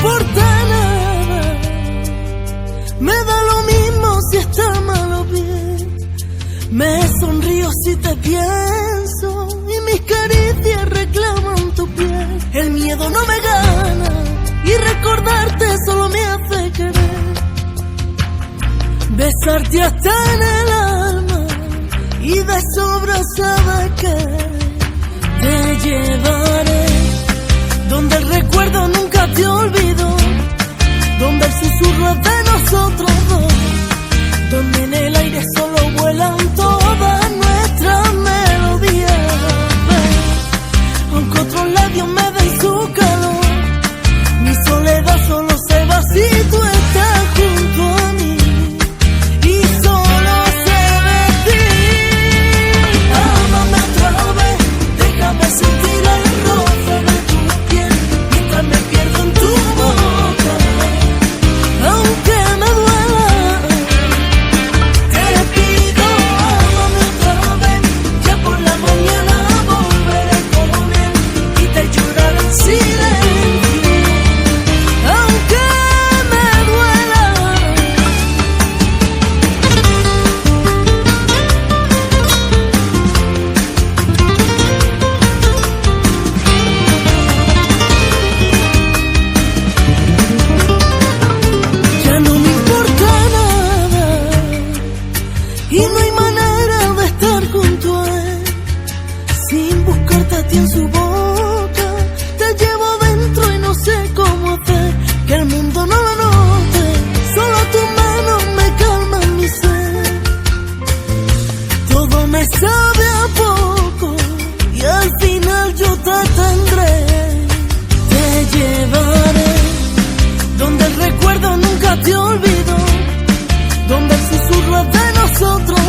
importa nada, me da lo mismo si está mal o bien. Me sonrío si te pienso y mis caricias reclaman tu piel. El miedo no me gana y recordarte solo me hace querer. Besarte hasta en el alma y de sobra sabes que te llevaré donde el recuerdo nunca te olvidó, donde el susurro es de nosotros dos, donde en el aire solo vuelan todas nuestras melodías. Aunque otros labios me den su calor, mi soledad solo se va si tú estás junto a mí. Y solo sé decir, ámame otra vez, déjame sentir el roce de tu piel mientras me pierdo en tu boca. Aunque me duela, te pido, ámame otra vez, ya por la mañana volveré con él y te lloraré en silencio. Aunque me duela. Ya no me importa nada y no hay manera de estar junto a él sin buscarte a ti en su boca. Te llevo dentro y no sé cómo hacer que el mundo no lo note. Solo tus manos me calman mi sed. Todo me sabe a poco y al final yo te tendré. Te llevaré donde el recuerdo nunca te olvidó, donde el susurro es de nosotros